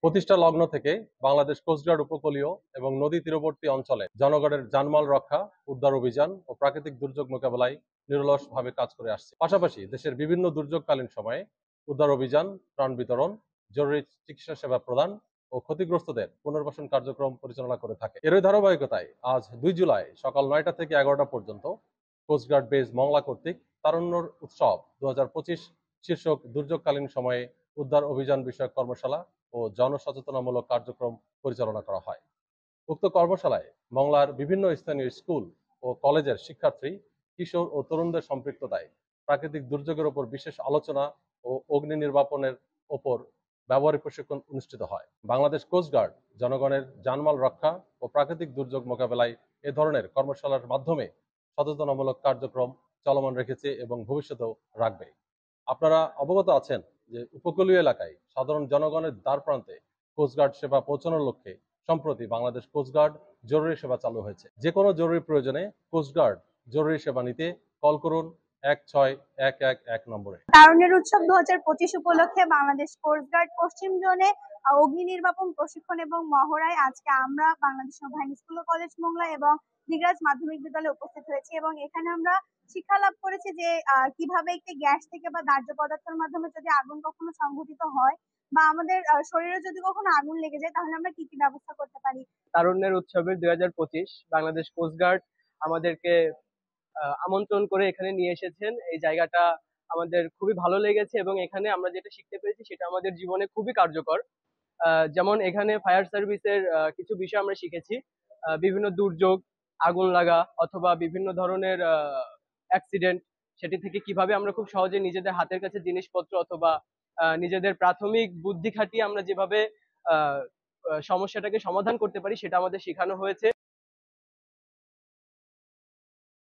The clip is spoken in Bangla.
প্রতিষ্ঠা লগ্ন থেকে বাংলাদেশ কোস্টগার্ড উপকূলীয় এবং নদী তীরবর্তী অঞ্চলে জনগণের জানমাল রক্ষা, উদ্ধার অভিযান ও প্রাকৃতিক দুর্যোগ মোকাবেলায় নিরলসভাবে কাজ করে আসছে। পাশাপাশি দেশের বিভিন্ন দুর্যোগকালীন সময়ে উদ্ধার অভিযান, ত্রাণ বিতরণ, জরুরি চিকিৎসা সেবা প্রদান ও ক্ষতিগ্রস্তদের পুনর্বাসন কার্যক্রম পরিচালনা করে থাকে। এরই ধারাবাহিকতায় আজ ২ জুলাই সকাল ৯টা থেকে ১১টা পর্যন্ত কোস্টগার্ড বেস মংলা কর্তৃক তারুণ্যর উৎসব ২০২৫ শীর্ষক দুর্যোগকালীন সময়ে উদ্ধার অভিযান বিষয়ক কর্মশালা ও জনসচেতনামূলক কার্যক্রম পরিচালনা করা হয়। উক্ত কর্মশালায় মংলার বিভিন্ন স্থানীয় স্কুল ও কলেজের শিক্ষার্থী, কিশোর ও তরুণদের সম্পৃক্ততায় প্রাকৃতিক দুর্যোগের উপর বিশেষ আলোচনা ও অগ্নি নির্বাপনের ওপর ব্যবহারিক প্রশিক্ষণ অনুষ্ঠিত হয়। বাংলাদেশ কোস্টগার্ড জনগণের জানমাল রক্ষা ও প্রাকৃতিক দুর্যোগ মোকাবেলায় এ ধরনের কর্মশালার মাধ্যমে সচেতনামূলক কার্যক্রম চলমান রেখেছে এবং ভবিষ্যতেও রাখবে। আপনারা অবগত আছেন যে উপকূলীয় এলাকায় সাধারণ জনগণের দ্বারপ্রান্তে কোস্টগার্ড সেবা পৌঁছানোর লক্ষ্যে সম্প্রতি বাংলাদেশ কোস্টগার্ড জরুরি সেবা চালু হয়েছে। যে কোনো জরুরি প্রয়োজনে কোস্টগার্ড জরুরি সেবা নিতে কল করুন ১৬১১১ নম্বরে। তারুণ্যের উৎসব ২০২৫ উপলক্ষে বাংলাদেশ কোস্টগার্ড পশ্চিম জোনে অগ্নি নির্বাপন প্রশিক্ষণ এবং মহড়ায় আজকে আমরা বাংলাদেশ নৌবাহিনী স্কুল ও কলেজ মোংলা এবং দিগরাজ মাধ্যমিক বিদ্যালয়ে উপস্থিত হয়েছি এবং এখানে আমরা শিক্ষা লাভ করেছি যে কিভাবে একটি গ্যাস থেকে বা দাহ্য পদার্থের মাধ্যমে যদি আগুন কখনো সংঘটিত হয় বা আমাদের শরীরে যদি কখনো আগুন লেগে যায় তাহলে আমরা কি কি ব্যবস্থা করতে পারি। তারুণ্যের উৎসবের ২০২৫ বাংলাদেশ কোস্টগার্ড আমাদেরকে আমন্ত্রণ করে এখানে নিয়ে এসেছেন। এই জায়গাটা আমাদের খুবই ভালো লেগেছে এবং এখানে আমরা যেটা শিখতে পেরেছি সেটা আমাদের জীবনে খুবই কার্যকর। যেমন এখানে ফায়ার সার্ভিসের কিছু বিষয় আমরা শিখেছি। বিভিন্ন দুর্যোগ, আগুন লাগা অথবা বিভিন্ন ধরনের অ্যাক্সিডেন্ট, সেটি থেকে কিভাবে আমরা খুব সহজে নিজেদের হাতের কাছে জিনিসপত্র অথবা নিজেদের প্রাথমিক বুদ্ধি খাটিয়ে আমরা যেভাবে সমস্যাটাকে সমাধান করতে পারি সেটা আমাদের শেখানো হয়েছে।